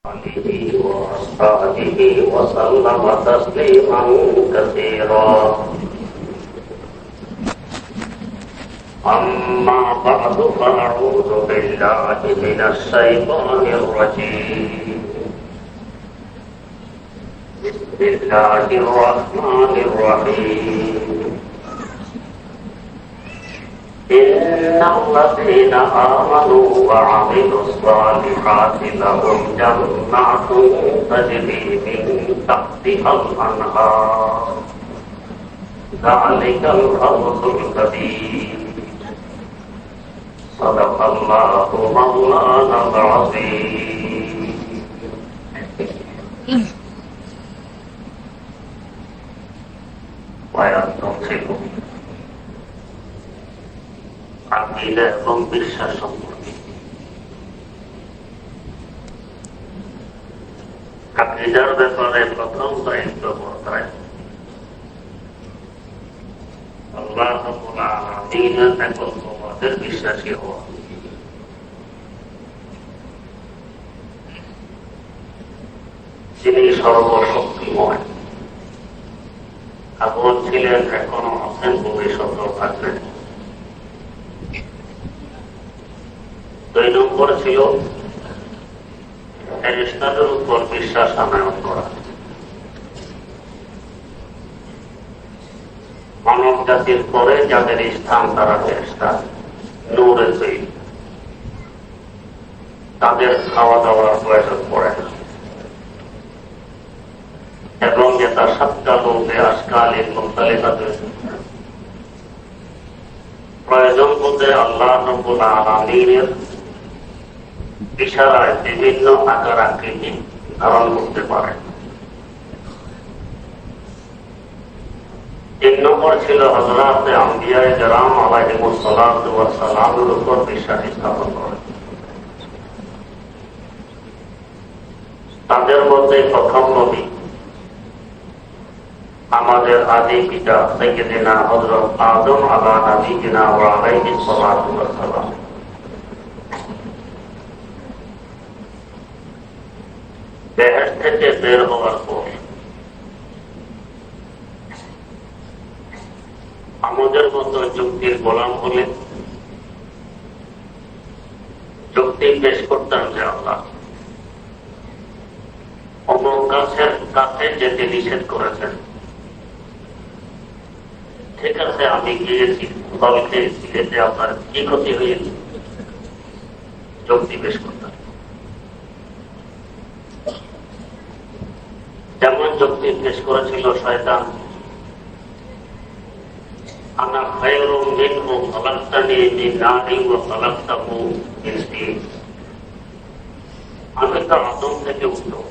آله وأصحابه وسلم تسليما كثيرا. أما بعد فأعوذ بالله من الشيطان الرجيم. بسم الله الرحمن الرحيم. إن الذين آمنوا وعملوا الصالحات لهم جنات تجري من تحتها الأنهار ذلك الفوز الكبير. صدق الله مولانا العظيم. ويتصل আকিদা এবং বিশ্বাস সম্পর্কে। আকিদার ব্যাপারে প্রথম দায়িত্ব বর্তায় আল্লাহ রাব্বুল আলামিনের একত্ববাদের বিশ্বাসী হওয়া। যিনি সর্বশক্তিময়, আগুন ছিলেন, এখনো আছেন, ভবিষ্যতেও থাকবেন। 2 নম্বর ছিল ফেরেশতাদের উপর বিশ্বাস আনয়ন করা। মানব জাতির পরে যাদের স্থান তারা ফেরেশতা, নূরে তৈরি, তাদের খাওয়া দাওয়ার প্রয়োজন পড়ে না, এবং যেটা সাতকালে আজকালের মুখতালিফাতের প্রয়োজন বলতে আল্লাহ রাব্বুল আলামিনের ইশারায় বিভিন্ন আকার আকৃতি ধারণ করতে পারে। 3 নম্বর ছিল হযরতে আম্বিয়ায়ে কেরাম আলাইহিমুস সালাতু ওয়াস সালামের উপর বিশ্বাস স্থাপন করে। তাদের মধ্যে প্রথম নবী আমাদের আদি পিতা সাইয়্যিদিনা হযরত আদম আলা নবিয়িনা ওয়া আলাইহিস সালাতু ওয়াস সালাম। বেহেশত থেকে বের হওয়ার পর আমাদের মতো যুক্তির গোলাম হলে যুক্তি পেশ করতাম যে আল্লাহ অমুক গাছের কাছে যেতে নিষেধ করেছেন, ঠিক আছে আমি গিয়েছি, ফল খেয়েছি, এতে আপনার কি ক্ষতি হয়েছে? যুক্তি পেশ করতাম। যেমন যুক্তি পেশ করেছিল শয়তান, আনা খায়রুম মিনহু খালাকতানি মিন নারিন ওয়া খালাকতাহু মিন তিন। আমি তো আদম থেকে উঠলাম,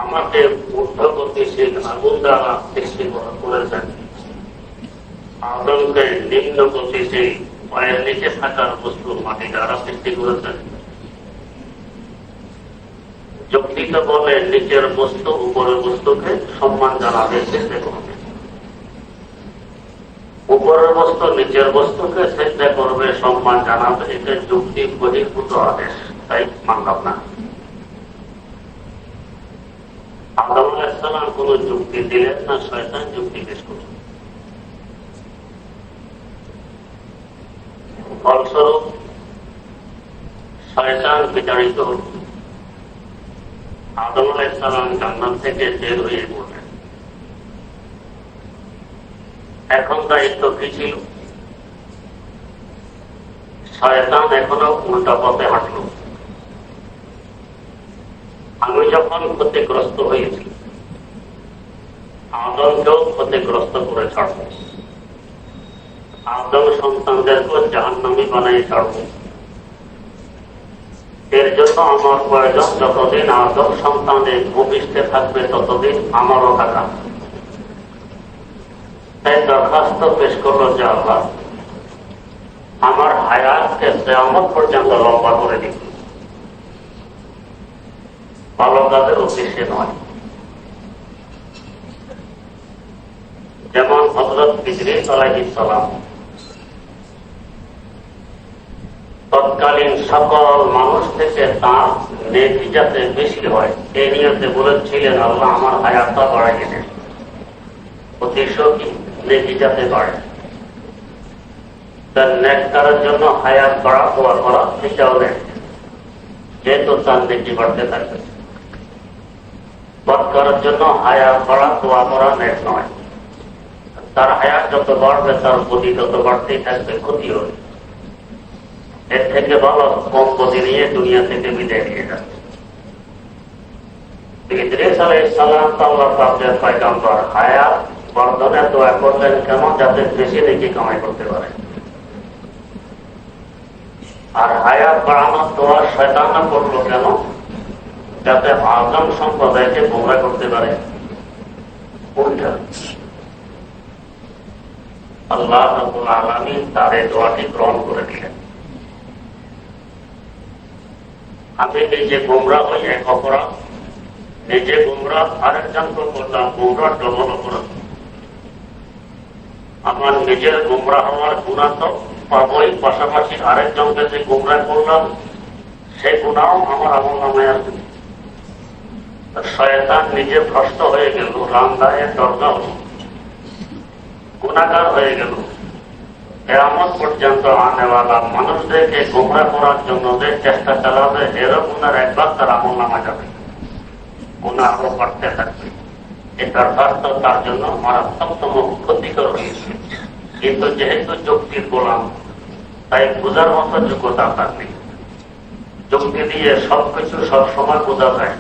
আমাকে ঊর্ধ্বগতিশীল আগুন দ্বারা সৃষ্টি করেছেন, আদমকে নিম্ন গতিশীল পায়ের নিচে থাকার বস্তু মাটি দ্বারা সৃষ্টি করেছেন। যুক্তিত বলে নিচের বস্তু উপরের বস্তুকে সম্মান জানাবে, চেষ্টা করবে, উপরের বস্তু নিচের বস্তুকে চেষ্টা করবে, সম্মান জানাবে। এটা যুক্তি বহির্ভূত আদেশ, তাই মানলাম না। আদম আলাইহিস সালাম কোন যুক্তি দিলেন না, শয়তান যুক্তি পেশ করলেন। ফলস্বরূপ শয়তান বিতাড়িত হল, আদম আলাইহিস সালাম জান্নাত থেকে বের হয়ে পড়লেন। এখন দায়িত্ব কি ছিল? শয়তান এখনো উল্টা পথে হাঁটল। আমি যখন ক্ষতিগ্রস্ত হয়েছি, আদমকেও ক্ষতিগ্রস্ত করে ছাড়ব, আদম সন্তানদেরকেও জাহান্নামী বানাই ছাড়ব। এর জন্য আমার প্রয়োজন যতদিন আদম সন্তানের ভূমিষ্ঠে থাকবে ততদিন আমারও থাকা। তাই দরখাস্ত পেশ করলো যে আল্লাহ আমার হায়াতকে কিয়ামত পর্যন্ত লম্বা করে দিন, ভালো কাজের উদ্দেশ্যে নয়। যেমন হযরত ইদ্রিস আলাইহিস সালাম দুনিয়াকালীন সকল মানুষ থেকে তার নেকি যাতে বেশি হয় এই নিয়তে বলেছিলেন আল্লাহ আমার হায়াতটা বাড়াই দেন, উদ্দেশ্য কি নেকি যাতে বাড়ে। তার নেককারের জন্য হায়াত বাড়া দোয়া করা এটাও নেক, যেহেতু তার নেকি বাড়তে থাকবে। বদকারের জন্য হায়াত বাড়া দোয়া করা নেক নয়, তার হায়াত যত বাড়বে তার গতি তত বাড়তেই থাকবে, ক্ষতি হবে। এর থেকে ভালো কম গতি নিয়ে দুনিয়া থেকে বিদায় নিয়ে যাচ্ছে। ইদ্রিস আলাইহিস সালাম তো আল্লাহ পাকের পয়গম্বর, হায়াত বর্ধনে দোয়া করলেন কেন? যাতে বেশি নেকি কামাই করতে পারে। আর হায়াত বাড়ানোর দোয়া শয়তান করলো কেন? যাতে আজম সম্প্রদায়কে গোমরাহ করতে পারে। উল্টা আল্লাহ রাব্বুল আলামিন তার এই দোয়াটি গ্রহণ করে দিলেন। আমি নিজে গোমরাহ হই এক অপরাধ, নিজে গোমরাহ আরেকজনকে করলাম গোমরাহ ডবল অপরাধ। আমার নিজের গোমরাহ হওয়ার গুনাহ তো পাবই, পাশাপাশি আরেকজনকে যে গোমরাহ করলাম সেই গুনাহও আমার আমলনামায় আসবে। শয়তান নিজে ভ্রষ্ট হয়ে গেল, রামদায়ের দরজা হল, গুনাহগার হয়ে গেল। কিয়ামত পর্যন্ত আনেওয়ালা মানুষদেরকে গোমরাহ করার জন্য যে চেষ্টা চালাবে এরও গুনার একবার তার আমলনামায় যাবে, গুনাহ আরো বাড়তে থাকবে। এটার অর্থ তার জন্য মারাত্মকতম ক্ষতিকর হয়েছে। কিন্তু যেহেতু যুক্তির গোলাম, তাই বোঝার মতো যোগ্যতা তার নেই। যুক্তি দিয়ে সবকিছু সবসময় বোঝা যায়।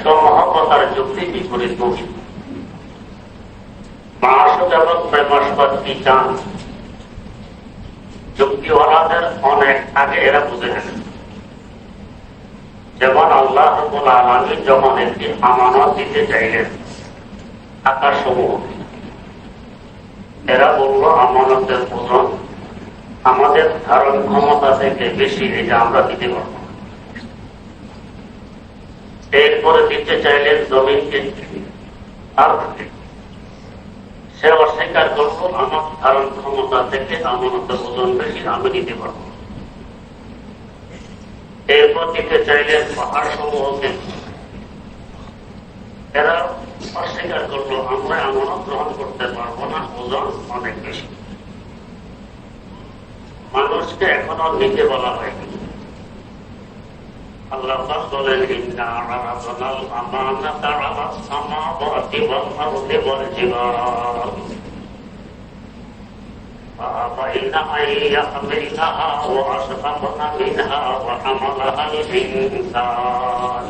মহব্বতার যুক্তি বিপরীত মুখী। মাসুক এবং প্রেমাস্পদ কি চান? যুক্তিওয়ালাদের অনেক আগে এরা বুঝে গেছে। যেমন আল্লাহ রাব্বুল আলামিন যখন একটি আমানত দিতে চাইলেন আকাশসমূহ, এরা বলল আমানতের ওজন আমাদের ধারণ ক্ষমতা থেকে বেশি, এটা আমরা দিতে পারব। এরপরে দিতে চাইলেন জমিনকে, আর সে অস্বীকার করল আমার ধারণ ক্ষমতা থেকে আমানতের ওজন বেশি, আমি দিতে পারব। এরপর দিতে চাইলেন পাহাড় সমূহকে, এরা অস্বীকার করলো আমরা আমানত গ্রহণ করতে পারবো না, ওজন অনেক বেশি। মানুষকে এখনো নিতে বলা হয়নি। আল্লাহ পাক বলেন ইন্না আরাদনাল আমানাতা আলাস সামাওয়াতি ওয়াল আরদি ওয়াল জিবাল فأبين أن يحملنها وأشفقن منها وحملها الإنسان।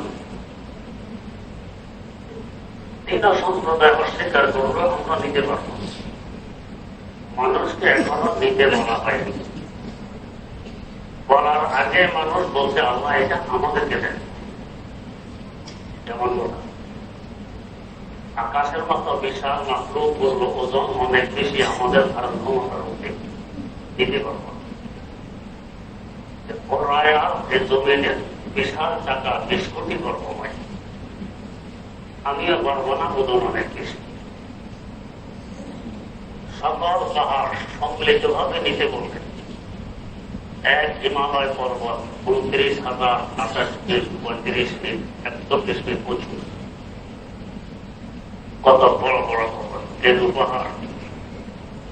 তিন সম্প্রদায় অস্বীকার করলো আমরা নিতে পারবো। মানুষকে এখনো নিতে বলা হয়নি। বলার আগে মানুষ বলছে আল্লাহ এটা আমাদেরকে দেন। যেমন আকাশের মতো বিশাল মাত্র বলল ওজন অনেক বেশি, আমাদের ধারণ ক্ষমতার মধ্যে দিতে পারবো। জমিনের বিশাল টাকা 20 কোটি বর্গমাইল, আমিও পারবো না, ওজন অনেক বেশি। সকল পাহাড় সম্মিলিত ভাবে নিতে বলবে। এক হিমালয় পর্বত 29,028 ফিট 35 ফিট 41 ফিট উঁচু, কত বড় বড় পর্বত, এর উপহার।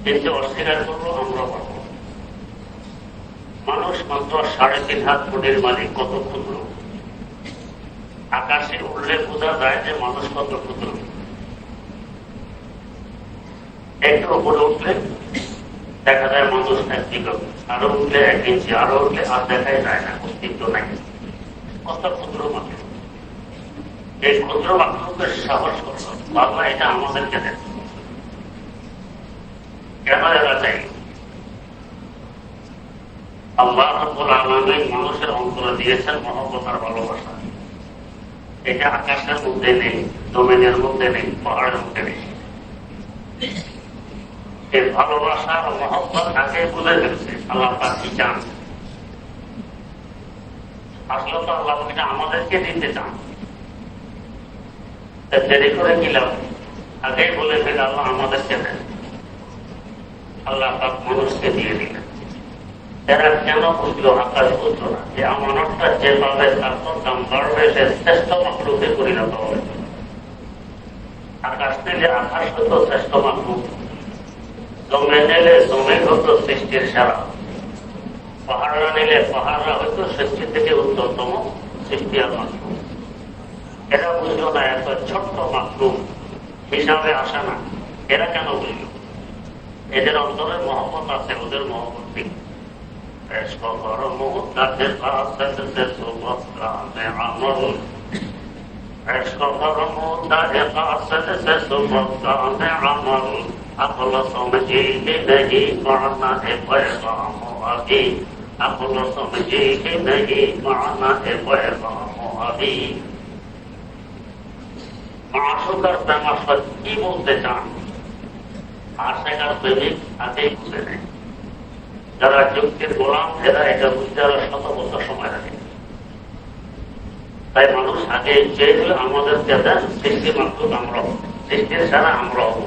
কিন্তু অস্বীকার করলো আমরা পারব। মানুষ মাত্র 3.5 হাত কোটির মালিক, কত ক্ষুদ্র। আকাশে উঠলে বোঝা যায় যে মানুষ কত ক্ষুদ্র। একটু উপরে উঠলে দেখা যায় মানুষ 1 কিলো, আরো উঠলে 1 ইঞ্চি, আরো উঠলে আর দেখাই যায় না, অস্তিত্ব নাই। কত ক্ষুদ্র মাত্র। এই ক্ষুদ্র মাত্রকে সাহস করল বাবা এটা আমাদেরকে দেন। কেন এরা চাই? আল্লাহ রাব্বুল আলামিন মানুষের অন্তরে দিয়েছেন মহব্বত আর ভালোবাসা। এটা আকাশের মধ্যে নেই, জমিনের মধ্যে নেই, পাহাড়ের মধ্যে নেই। এই ভালোবাসার মহব্বত আগে বুঝে ফেলছে আল্লাহ পাক কি চান। আসলে তো আল্লাহ এটা আমাদেরকে দিতে চান, দেরি করে কিলাম আগেই বলে ফেলে আল্লাহ আমাদেরকে দেন। আল্লাহ পাক মানুষকে দিয়ে দিলেন। এরা কেন বুঝলো? আকাশ বুঝলো না যে আমানতটা যেভাবে তার দাম বাড়বে সে শ্রেষ্ঠ মাকলুকে পরিণত হবে। আকাশ নিলে আকাশ হতো শ্রেষ্ঠ মাকলুক, জমে নিলে জমে হতো সৃষ্টির সারা, পাহাড়রা নিলে পাহাড়রা হয়তো সৃষ্টি থেকে উত্তরতম সৃষ্টি আর মাকলুক। এরা বুঝলো না এত ছোট্ট মাকলুক হিসাবে আসে না। এরা কেন বুঝলো? এদের অন্তরে মহব্বত আছে, ওদের মহব্বত নেই। عشق فرمود در قاصد صبح عمل عشق فرمود در قاصد صبح عمل عقل سمجھی نہیں معنی پیغام ابھی عقل سمجھی نہیں معنی پیغام ابھی মাসুকার প্রেমাসদ কি বলতে চান আশেকার প্রেমিক আগেই বুঝে নেই। যারা যুক্তির গোলাম এরা এটা বুঝতে আরো শত বছর সময় লাগে। তাই মানুষ আগে চেয়েছিল আমাদেরকে দেন সৃষ্টি মাকলুক আমরা হব, সৃষ্টির সারা আমরা হব,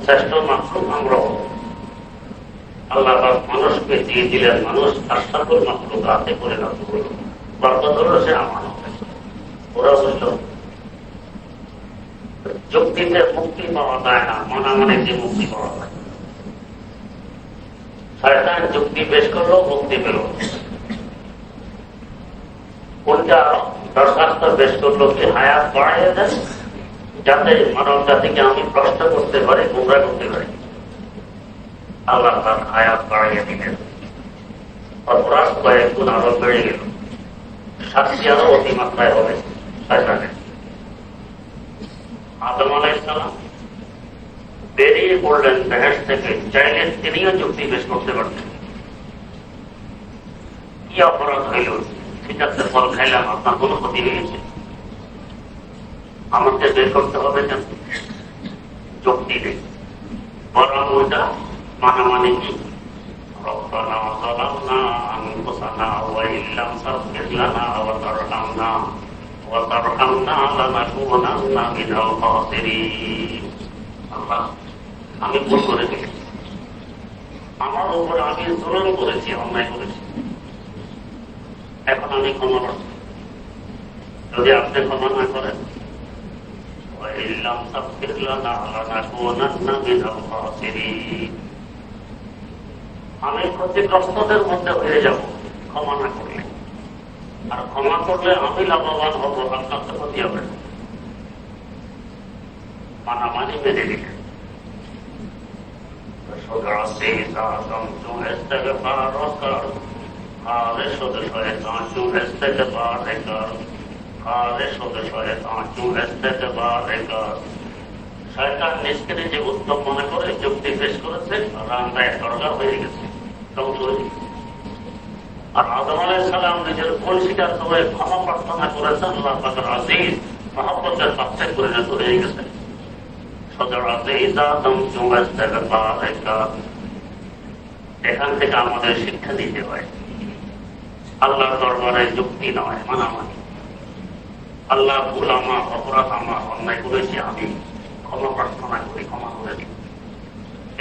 শ্রেষ্ঠ মাকলুক আমরা হব। আল্লাহ মানুষকে দিয়ে দিলেন, মানুষ আশরাফুল মাকলুক হাতে পরিণত হল। বরকত হল সে আমানত। ওরা বুঝল যুক্তিতে মুক্তি পাওয়া যায় না, মনামনিতে মুক্তি পাওয়া যায়। শয়তান যুক্তি পেশ করলো, মুক্তি পেল। কোনটা দরখাস্ত পেশ করলো কি হায়াত বাড়াইয়া দেন, যাতে মানব জাতিকে আমি প্রশ্ন করতে পারি, গুমরা করতে পারি। আল্লাহ তার হায়াত বাড়াইয়া দিলেন, অপরাধ কয়েক গুণ আরো বেড়ে গেল, শাস্তি আরো অতিমাত্রায় হবে শয়তানের। আদম আলাইহিস সালাম বেরিয়ে পড়লেন বেহেশত থেকে, চাইলে তিনিও যুক্তি পেশ করতে পারতেন। কি অপরাধ হইল? সিদ্ধার্থের ফল খাইলাম, আপনার কোন ক্ষতি হয়েছে? আমাকে বের করতে হবে কেন? যুক্তি নেই, বরং ওইটা মানামানি কি ربنا ظلمنا أنفسنا وإن لم تغفر لنا وترحمنا لنكونن من الخاسرين। আল্লাহ আমি ভুল করে ফেলেছি, আমার উপর আমি জুলুম করেছি, অন্যায় করেছি, এখন আমি ক্ষমা করছি। যদি আপনি ক্ষমা না করেন আমি ক্ষতিগ্রস্তদের মধ্যে হয়ে যাব ক্ষমা না করলে। আর ক্ষমা করলে আমি লাভবান হব, আপনার তো ক্ষতি হবে। মানামানি মেনে নিলেন। শয়তান নিজকে নিজে উত্তম মনে করে যুক্তি পেশ করেছে, রান্নায় দরকার হয়ে গেছে, ধ্বংস হয়ে গেছে। আর আদম আলাইহিস সালাম নিজের ভুল স্বীকার করে ক্ষমা প্রার্থনা করেছেন, আল্লাহ পাকের আজিজ মহব্বতের পাত্রে পরিণত হয়ে গেছে। এখান থেকে আমাদের শিক্ষা দিতে হয়, আল্লাহর দরবারে যুক্তি নয়, মানামানি। আল্লাহ ভুল আমার, অপরাধ আমার, অন্যায় করেছি আমি, ক্ষমা প্রার্থনা করি, ক্ষমা করে দিই।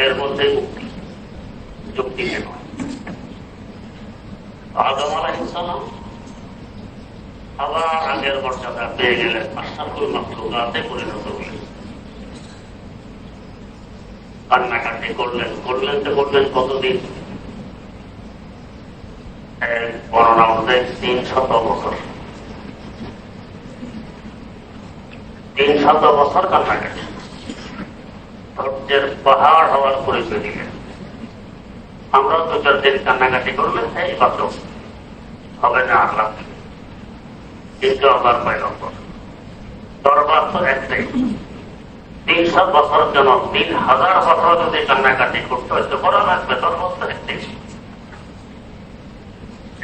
এর মধ্যে মুক্তি, যুক্তিতে নয়। আদম আলাইহিস সালাম আবার আগের মর্যাদা পেয়ে গেলেন, আশরাফুল মাখলুকাতে পরিণত হলেন। কান্নাকাটি করলেন কতদিন? বর্ণনা অনুযায়ী 300 বছর। 300 বছর কান্নাকাটি, ধৈর্যের পাহাড় হওয়ার পরিচয় দিলেন। আমরা 2-4 দিন কান্নাকাটি করলে এই মাত্র হবে না, আল্লাহ কিন্তু আবার পাইলাম দরবার তো একটাই। 300 বছর জন্য 3000 বছর যদি কান্নাকাটি করতে হয়তো করা লাগবে, দরবার তো একটাই।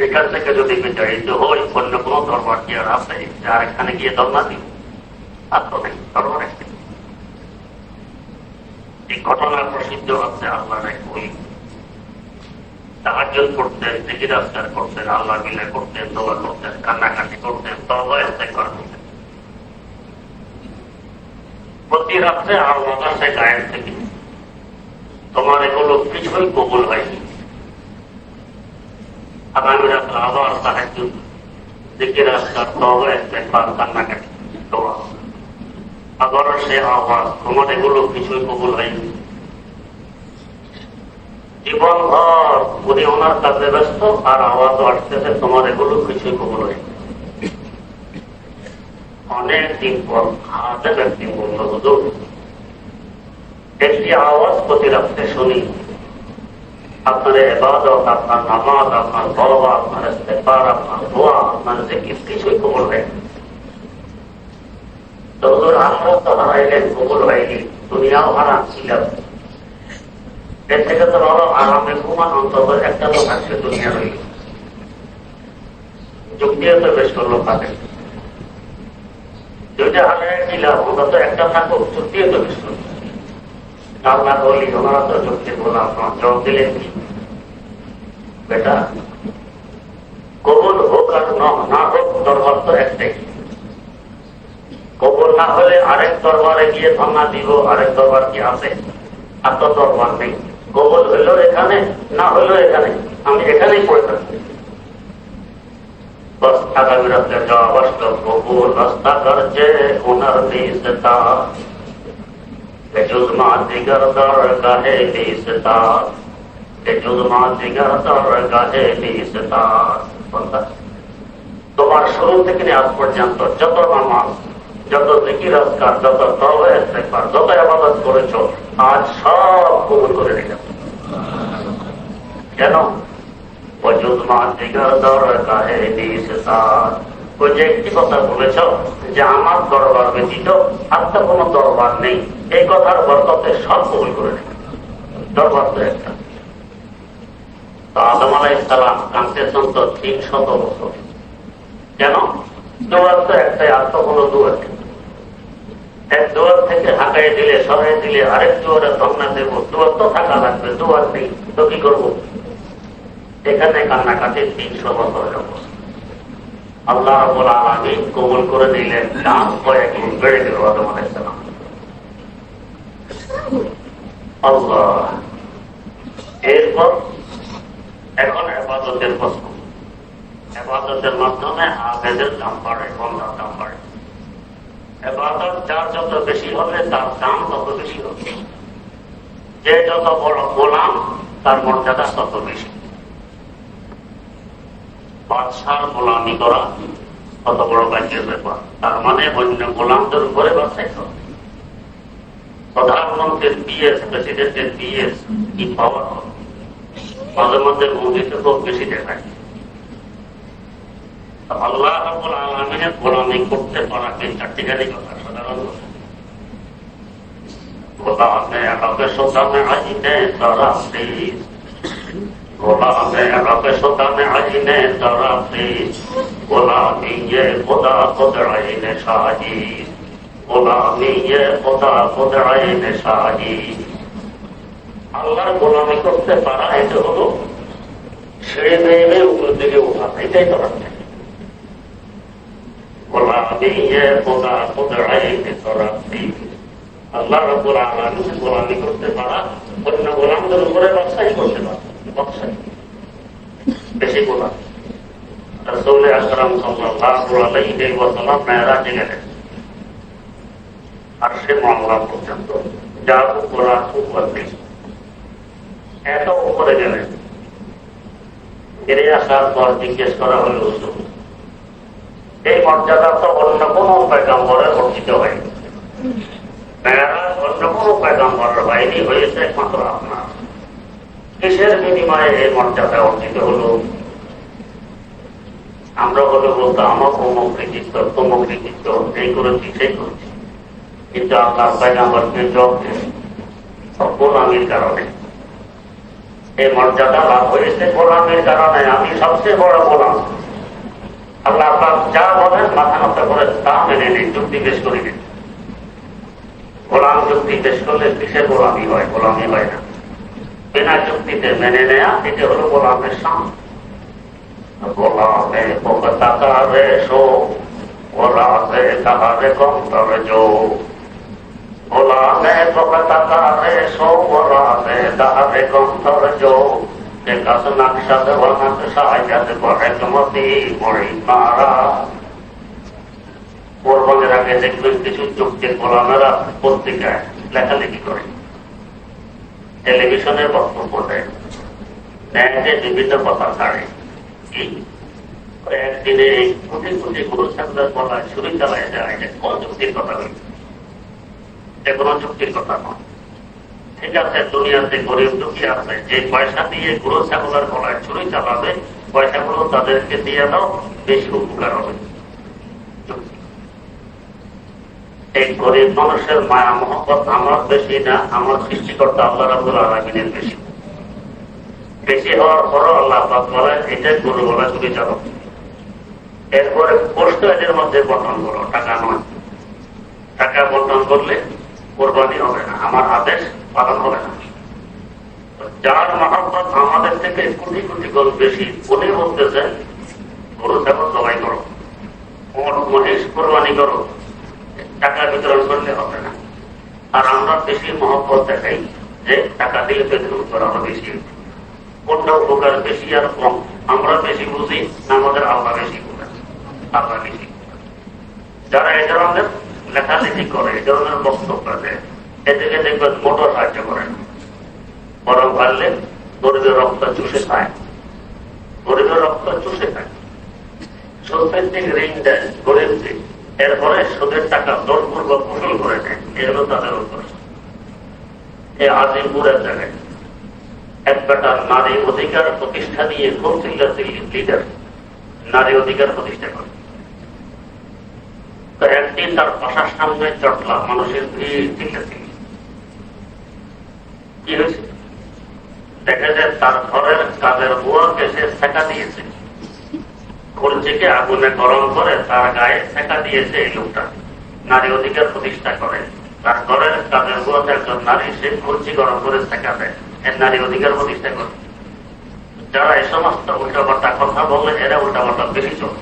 এখান থেকে যদি বিতাড়িত হই, অন্য কোন দরবার কি আর আছে যার এখানে গিয়ে ধর্ণা দিই? আর তো নেই, তরবার একটি। এই ঘটনা প্রসিদ্ধ আছে আল্লাহর এক ওলি তাহাজ্জুদ করতেন, জিকির আজকার করতেন, আল্লাহ মিলে করতেন, দোয়া করতেন, কান্নাকাটি করতেন, তওবা ইস্তেগফার করতেন। প্রতি রাত্রে আল্লাহর কাছে গায়েব থেকে তোমার এগুলো কিছুই কবুল হয়নি, আগামী রাত্রে আবার তাহাজ্জুদ, জিকির আজকার, তওবা ইস্তেগফার, কান্নাকাটি, দোয়া, আবার সে আওয়াজ তোমার এগুলো কিছুই কবুল হয়নি। জীবন ভর উনি ওনার কাছে ব্যস্ত আর আওয়াজ আসতেছে তোমার এগুলো কিছুই কবুল হয়নি। অনেকদিন পর হাতে ব্যক্তি বলল, হুজুর একটি আওয়াজ প্রতি রাত্রে শুনি, আপনার ইবাদত, আপনার নামাজ, আপনার তওবা, আপনার ইস্তেগফার, আপনার দোয়া, আপনার জিকির কিছুই কবুল হয়নি। তো হুজুর আল্লাহ তো হারাইলেন, কবুল হয়নি, দুনিয়াও হারাম ছিলাম, এর থেকে তো ভালো আরামে ঘুমান অন্তত একটা লোক আসছে দুনিয়া রইল। যুক্তিও তো বেশ করলো তাদের দুইটা হাজার ছিলাম, অন্তত একটা থাকুক, যুক্তিও তো বেশ করলো। আল্লাহ বলি ওনারা তো যুক্তি বললাম, আপনার জবাব দিলেন কি বেটা, কবুল হোক আর না হোক দরবার তো একটাই। কবুল না হলে আরেক দরবারে গিয়ে ধর্ণা দিব, আরেক দরবার কি আছে? আর তো দরবার নেই। কবুল হইল এখানে, না হইল এখানে, আমি এখানেই পড়ে থাকি। বস আগামী রাত্রে যাওয়া বসত, কবুল রাস্তা করছে ওনার দিশতা, জুজমা দিগর দর গাহে দিশতা, জুজমা দিগর দর গাহে দিশতা। তোমার শুরু থেকে আজ পর্যন্ত যত নামাজ, যত জিকির আজকার, যত তওবা ইস্তেগফার, যত ইবাদত করেছো, আজ সব কবুল করে নিলাম। কেন? ওজুজমা দিগর দর গাহে দিশতা, ওই যে একটি কথা বলেছ যে আমার দরবার ব্যতীত আর তো কোনো দরবার নেই, এই কথার বরকতে সব কবুল করে নিলাম। দরবার তো একটা। তো আদম আলাইহিস সালাম কাঁদতেছেন তো 300 বছর। কেন? দোয়ার তো একটাই, আর তো কোনো দোয়ার নেই। এক দোয়ার থেকে হাঁকাই দিলে, সরাই দিলে আরেক দোয়ারে ধর্ণা দেব, দোয়ার তো থাকা লাগবে, দোয়ার নেই তো কি করবো? এখানে কান্নাকাটি 300 বছরের অবস্থা। আল্লাহ রাব্বুল আলামিন কবুল করে নিলেন, দাম কয়েক গুণ বেড়ে গেল আদম আলাইহিস সালাম। আল্লাহ। এরপর এখন ইবাদতের প্রশ্ন। ইবাদতের মাধ্যমে আবেদের দাম বাড়ে, বন্দার দাম বাড়ে। ইবাদত যার যত বেশি হবে তার দাম তত বেশি হবে। যে যত বড় গোলাম তার মর্যাদা তত বেশি। বাদশার গোলামি করা কত বড় কাজের ব্যাপার, তার মানে অন্য গোলামদের উপরে বাছাই করা। প্রধানমন্ত্রীর পিএস, প্রেসিডেন্টের পিএস কি পাওয়ার হবে, মাঝে মাঝে মুভিতে খুব বেশি দেখায়। আল্লাহ রাব্বুল আলামিনের গোলামি করতে পারা কি চারটিখানি কথা, সাধারণ কথা। গোলামে রবে সোদামে আজিনে তারা প্লিজ, গোলামে রবে সোদামে আজিনে তারা প্লিজ, গোলামিয়ে খোদা খুদ আইনে সাজিদ, গোলামিয়ে খোদা খুদ আইনে সাজিদ। আল্লাহর গোলামি করতে পারা এটা হলো ছেড়ে মেয়ে উপর দিকে ওঠা, এটাই তো রাখছে। আল্লাহ রাব্বুল আলামিন গোলামি করতে পারা, অন্য গোলামদের উপরে বাদশাহী করতে পারা, বাদশাহী বেশি গোলাম। রাসূল আকরাম সাল্লাল্লাহু আলাইহি ওয়াসাল্লাম মেরাজে গেলেন, আরশে মামলা পর্যন্ত, যা উপরা উপরে এত উপরে গেলেন। ফিরে আসার পর জিজ্ঞেস করা হল, এই মর্যাদা তো অন্য কোন পয়গম্বরের অর্জিত হয়নি, মেরাজ অন্য কোন পয়গম্বরের হয়নি, হয়েছে একমাত্র আপনার। কিসের বিনিময়ে এই মর্যাদা অর্জিত হলো? আমরা হলে বলতো আমার অমুক কৃতিত্ব, তমুক কৃতিত্ব, এই করেছি সেই করেছি, কিন্তু আপনার পয়গম্বরকে জব গোলামির কারণে এই মর্যাদা লাভ হয়েছে। গোলামির কারণে আমি সবচেয়ে বড় গোলাম। আল্লাহ যা বলেন মাথা নত করে তা মেনে নিন, যুক্তি পেশ করে দিন। গোলাম যুক্তি পেশ করলে কিসের গোলামি হয়? গোলামি হয় না। বিনা যুক্তিতে মেনে নেয়া, এটা হলো গোলামের শান। গোলামে টাকারে শো, গোলামে তাহারে কন্তরে জো, গোলামে টাকারে শো, গোলামে তাহারে কন্তরে জো, কাছে নকশা দেওয়া নকশায় হেকমতি মরি মারা। কোরবানের আগে দেখবেন কিছু যুক্তির গোলামেরা পত্রিকায় লেখালেখি করে, টেলিভিশনের বক্তব্য দেয়, ব্যাংকে বিভিন্ন কথা ছাড়ে। একদিনে কোটি কোটি গরু ছাগলের গলায় ছুরি চালায় যায়, এটা কোন যুক্তির কথা হইল? এটা কোন যুক্তির কথা নয়। ঠিক আছে, দুনিয়াতে গরিব দুঃখী আছে, যে পয়সা দিয়ে গরু ছাগলের গলায় ছুরি চালাবে, পয়সাগুলো তাদেরকে দিয়ে দাও, বেশি উপকার হবে। এই গরিব মানুষের মায়া মহব্বত আমার বেশি না, আমার সৃষ্টিকর্তা আল্লাহ রাব্বুল আলামিনের বেশি। বেশি হওয়ার পরও আল্লাহ পাক বলেন, এটা গরু গলা ছুরি চালাও। এরপরে পোস্ট এদের মধ্যে বন্টন করো, টাকা নয়। টাকা বন্টন করলে কোরবানি হবে না, আমার আদেশ পালন হবে না। যার মহব্বত আমাদের থেকে কোটি কোটি গুণ বেশি, উনি বলতেছেন গরু ছাগল জবাই করো, ওর মহিষ কোরবানি করো, টাকা বিতরণ করলে হবে না। আর আমরা বেশি মহব্বত দেখাই যে টাকা দিলে বেতন করা হবে বেশি। কোনটা উপকার বেশি আর কম আমরা বেশি বুঝি না আমাদের আল্লাহ বেশি বুঝেন? আল্লাহ বেশি। যারা এই ধরনের লেখালেখি করে, এই ধরনের বক্তব্য দেয়, এদিকে দেখবেন মোটর সাহায্য করে না, বরং পারলে গরিবের রক্ত চুষে খায়, গরিবের রক্ত চুষে খায়। সুদের দিক ঋণ দেয় গরিবদের, এরপরে সুদের টাকা জোরপূর্বক বসুল করে নেয়, এগুলো তাদের উপর। এই আজিমপুরের জায়গায় এক বেটা নারী অধিকার প্রতিষ্ঠা নিয়ে খুব চিল্লাচিল্লি লিডার, নারী অধিকার প্রতিষ্ঠা করে। তো একদিন তার বাসার সামনে চটলা মানুষের ভিড়, চিল্লাচিল্লি। কি হয়েছে? দেখা যায় তার ঘরের কাজের বুয়াকে সে ছেঁকা দিয়েছে, কলজিকে আগুনে গরম করে তার গায়ে ছেঁকা দিয়েছে। এই লোকটা নারী অধিকার প্রতিষ্ঠা করে, তার ঘরের কাজের বুয়াতে একজন নারী, সে কলজি গরম করে ছেঁকা দেয়, এর নারী অধিকার প্রতিষ্ঠা করে। যারা এই সমস্ত উল্টাপাল্টা কথা বললে, এরা উল্টাপাল্টা বেশি চলে।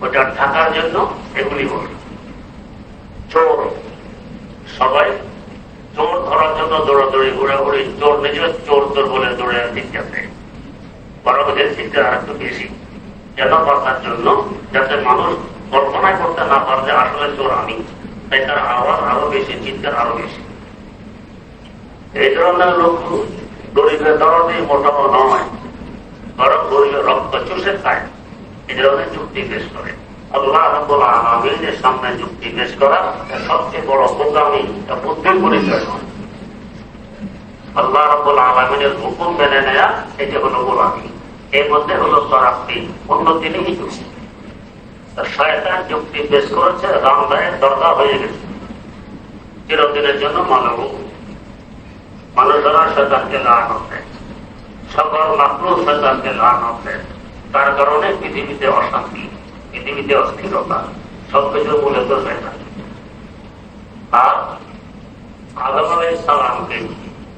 ওটা ঢাকার জন্য এগুলি বলে। চোর, সবাই চোর ধরার জন্য দৌড়াদৌড়ি, ঘোরাঘুরি, চোর নিজেও চোর চোর বলে দৌড়ে চিৎকার দেয়, বরং এর চিৎকার আর একটু বেশি। কেন? বাঁচার জন্য, যাতে মানুষ কল্পনা করতে না পারে যে আসলে চোর আমি, তাই তার আওয়াজ আরো বেশি, চিৎকার আরো বেশি। এই ধরনের লোক গরিবের দরদে মোটাও নয়, বরং গরিবের রক্ত চুষে খায়। এই ধরনের যুক্তি পেশ করে। আল্লাহ রাব্বুল আলামিনের সামনে যুক্তি পেশ করা সবচেয়ে বড় বোকামি, বুদ্ধির পরিচয় নয়। আল্লাহ রাব্বুল আলামিনের হুকুম মেনে নেয়া, এটা হলো গোলামি। এর মধ্যে হলো তরাক্কি, অন্য দিনেই যুক্তি। শয়তান যুক্তি পেশ করেছে, রামদায়ের দরকার হয়ে গেছে চিরদিনের জন্য। মানুষেরা শয়তানকে লানত দেয়, সকল মাকলুক শয়তানকে লানত দেয়। তার কারণে পৃথিবীতে অশান্তি, পৃথিবীতে অস্থিরতা, সবকিছুর মূলে তো শয়তান। আর আদম আলাইহিস সালামকে,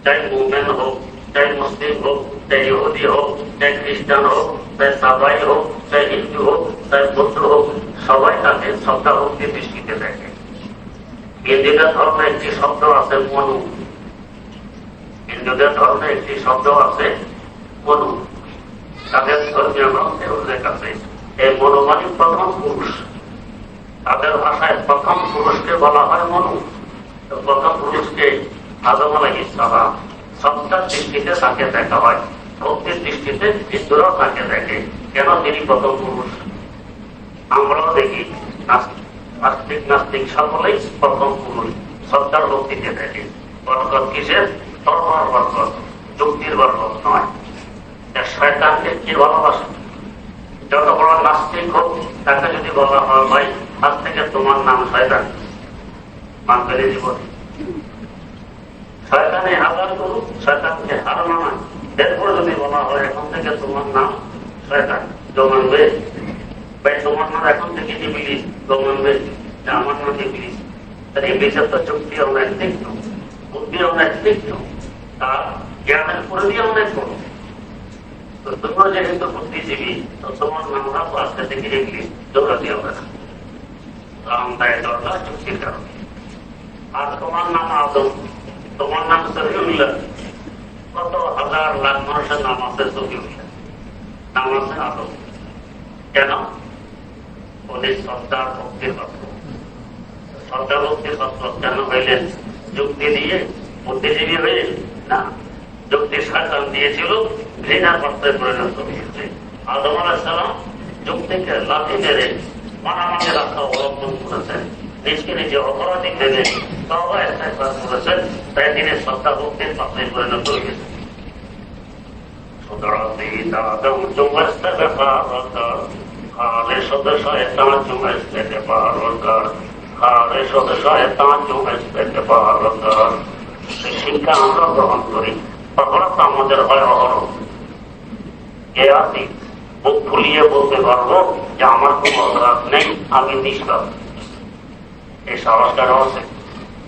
চাই মুমিন হোক, চাই মুসলিম হোক, চাই ইহুদি হোক, চাই খ্রিস্টান হোক, চাই সাবাই হোক, চাই হিন্দু হোক, চাই বৌদ্ধ হোক, সবাই তাকে শ্রদ্ধা ভক্তির দৃষ্টিতে দেখে। হিন্দুদের ধর্মে একটি শব্দ আছে মনু, হিন্দুদের ধর্মে একটি শব্দ আছে মনু, তাদের ধর্মীয় গ্রন্থে উল্লেখ আছে। এই মনু মানে প্রথম পুরুষ, তাদের ভাষায় প্রথম পুরুষকে বলা হয় মনু। প্রথম পুরুষকে আদম আলাইহিস সালাম, শ্রদ্ধার দৃষ্টিতে তাকে দেখা হয়, ভক্তির দৃষ্টিতে হিন্দুরাও তাকে দেখে। কেন? তিনি প্রথম পুরুষ। আমরাও দেখি আস্তিক নাস্তিক সকলেই প্রথম পুরুষ, শ্রদ্ধার ভক্তিতে দেখে। বরকত কিসের? ধর্মের বরকত, যুক্তির বরকত নয়। শয়তানকে কি ভালোবাসে? যত বড় নাস্তিক হোক, তাকে যদি বলা হয় ভাই আজ থেকে তোমার নাম শয়তান, মানবে জীবন। শয়তানে হাজার করুক, শয়তানকে হার মানায়। এরপরে যদি বলা হয় এখন থেকে তোমার নাম শয়তান, তো মানবে? ভাই তোমার নাম এখন থেকে ইবলিস, তো মানবে? আমার নাম ইবলিস। এই বিচার তো যুক্তি অনেক তীক্ষ্ণ, বুদ্ধি অনেক তীক্ষ্ণ, তার জ্ঞানের পরিধি অনেক বড়। তো তোমরা যেহেতু বুদ্ধিজীবী, তো তোমার নামটা তো আজকে থেকে ইংলিশ দৌড়াতে হবে না, রামদায় দরলা যুক্তির কারণে। আর তোমার নাম আদম, তোমার নাম সহিউল্লাহ, কত হাজার লাখ মানুষের নাম আছে সহিউল্লাহ, নাম আছে আদম। কেন? উনি শ্রদ্ধার ভক্তির পাত্র। শ্রদ্ধা ভক্তির পাত্র কেন হইলেন? যুক্তি দিয়ে বুদ্ধিজীবী হয়ে না, যুক্তির শাসন দিয়েছিল, ঘৃণার পাত্রে পরিণত হয়েছে। আদম আলাইহিস সালাম যুক্তিকে লাথি মেরে মানামানি রাস্তা অবলম্বন করেছেন, নিজকে নিজে অপরাধী ভেবে তওবা ইস্তেগফার করেছেন, তাই তিনি শ্রদ্ধা ভক্তির পাত্রে পরিণত হয়েছেন। সুতরাং আদম খালে সদস্য শিক্ষা আমরা গ্রহণ করি, অপরাধ আমাদের হয় অহরহ। এ আছি বুক ফুলিয়ে বলতে পারবো যে আমার কোন অপরাধ নেই, আমি নিষ্পাপ। এই সাহসটা আছে,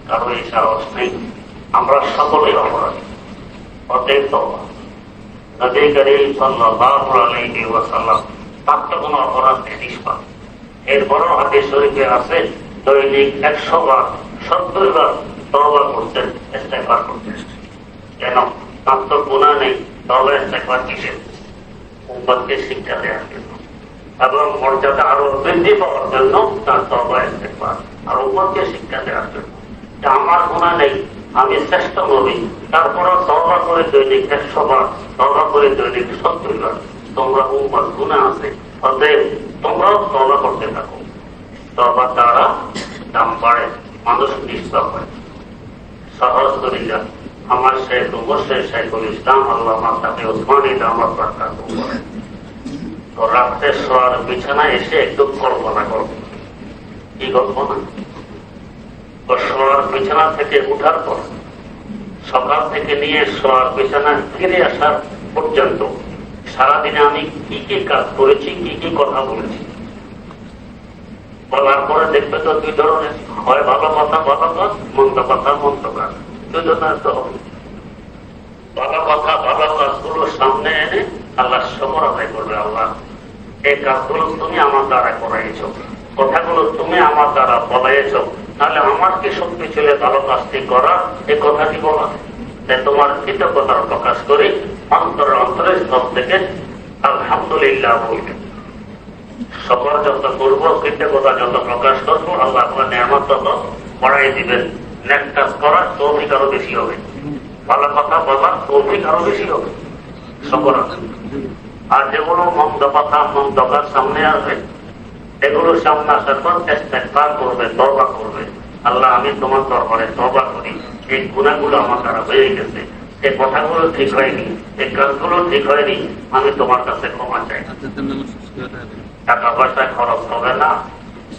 কারো এই সাহস নেই। আমরা সকলেই অপরাধী। অতএব তওবা। নবী করিম সাল্লাল্লাহু আলাইহি ওয়াসাল্লাম তার তো কোনো অপরাধ নেই, নিষ্পাপ। এরপরও হাদিস শরীফে আছে দৈনিক 100 বার 70 বার তওবা করতেন, ইস্তেগফার করতেন। কেন? তার তো গুনাহ নেই, তওবা ইস্তেগফার কিসের? উম্মতকে শিক্ষা দেওয়ার জন্য এবং মর্যাদা আরো বৃদ্ধি পাওয়ার জন্য তার তওবা ইস্তেগফার, আর উম্মতকে শিক্ষা দেওয়ার জন্য যে আমার গুনাহ নেই, আমি শ্রেষ্ঠ নবী, তারপরও তওবা করে দৈনিক 100 বার, তওবা করে দৈনিক 70 বার। তোমরা উম্মত গুনাহ আছে, অতএব তোমরাও তওবা করতে থাকো। তওবার দ্বারা দাম বাড়ে, মানুষ নিষ্পাপ হয়। সহজ তরিকা আমার শেখ মুর্শিদ শাইখুল ইসলাম আল্লামা তাকি উসমানী দামাত বারকাতুহু বলেন, তো রাত্রে শোয়ার বিছানায় এসে একটু কল্পনা করো। কি কল্পনা? শোয়ার বিছানা থেকে উঠার পর সকাল থেকে নিয়ে শোয়ার বিছানায় ফিরে আসার পর্যন্ত সারাদিনে আমি কি কি কাজ করেছি, কি কি কথা বলেছি। বলার পরে দেখবে তো দুই ধরনের, হয় ভালো কথা ভালো কাজ, মন্দ কথা মন্দ কাজ, দুই ধরনের তো হবে। ভালো কথা ভালো কাজগুলো সামনে এনে আল্লাহ শুকর আদায় করবে। আল্লাহ, এই কাজগুলো তুমি আমার দ্বারা করাইছ, কথাগুলো তুমি আমার দ্বারা বলাইছ, তাহলে আমার কি শক্তি ছিল ভালো কাজটি করার, এই কথাটি বলা। তাই তোমার কৃতজ্ঞতার প্রকাশ করি, অন্তরের অন্তরের স্তর থেকে আলহামদুলিল্লাহ বলবে। সকল যত করব, কৃতজ্ঞতা যত প্রকাশ করবো, আল্লাহ আপনার নিয়ামত তত বাড়াই দিবেন। নেক কাজ করার তৌফিক আরো বেশি হবে, ভালো কথা বলার তৌফিক আরো বেশি হবে। সকল আর যেগুলো মন্দ কথা মন্দ কাজ সামনে আসবে, এগুলো সামনে আসার পর ইস্তেগফার করবে, তওবা করবে। আল্লাহ, আমি তোমার দরবারে তওবা করি, এই গুনাহগুলো আমার দ্বারা হয়ে গেছে, এই কথাগুলো ঠিক হয়নি, এই কাজগুলো ঠিক হয়নি, আমি তোমার কাছে ক্ষমা চাই। টাকা পয়সা খরচ হবে না,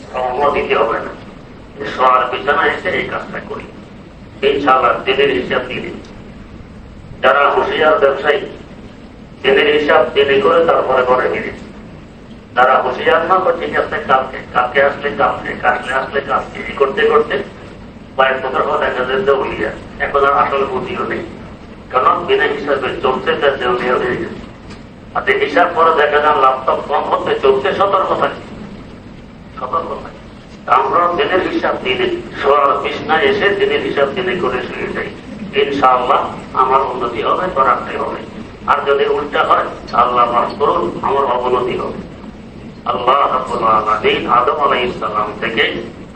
শ্রমও দিতে হবে না, শোয়ার বিছানায় এসে এই কাজটা করি। ইনশাআল্লাহ দিনের হিসাব দিনে। যারা হুঁশিয়ার ব্যবসায়ী, দিনের হিসাব দিনে করে তারপরে ঘরে ফিরে। যারা হুঁশিয়ার না, ঠিক আছে কালকে, কালকে আসলে কালকে, কালকে আসলে কালকে, এই করতে করতে কয়েক বছর পর দেখা যায় দেউলিয়া, এখন আর আসল বুঝিও নেই। কারণ বিনা হিসাবে চলছে, তার দেউলিয়া হয়ে গেছে। আর হিসাব করে দেখা যান লাভটপ কম হতে চলছে, সতর্ক থাকে, সতর্ক থাকে। আমরা দিনের হিসাব দিনে শোয়ার বিছানায় এসে দিনের হিসাব দিনে করে শুয়ে যাই। ইনশাআল্লাহ আমার উন্নতি হবে, করাতে হবে। আর যদি উল্টা হয়, আল্লাহ মাফ করুন, আমার অবনতি হবে। আল্লাহ রাব্বুল আলামিন আদম আলাইহিস সালাম থেকে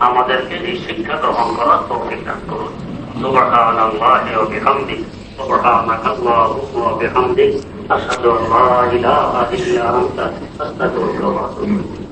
আমাদেরকে এই শিক্ষা গ্রহণ করার তৌফিক দান করুন। সুবহানাল্লাহি ওয়া বিহামদিহি, সুবহানাকাল্লাহুম্মা ওয়া বিহামদিক, আশহাদু আল্লা ইলাহা ইল্লা আনতা, আস্তাগফিরুকা ওয়া আতুবু ইলাইক।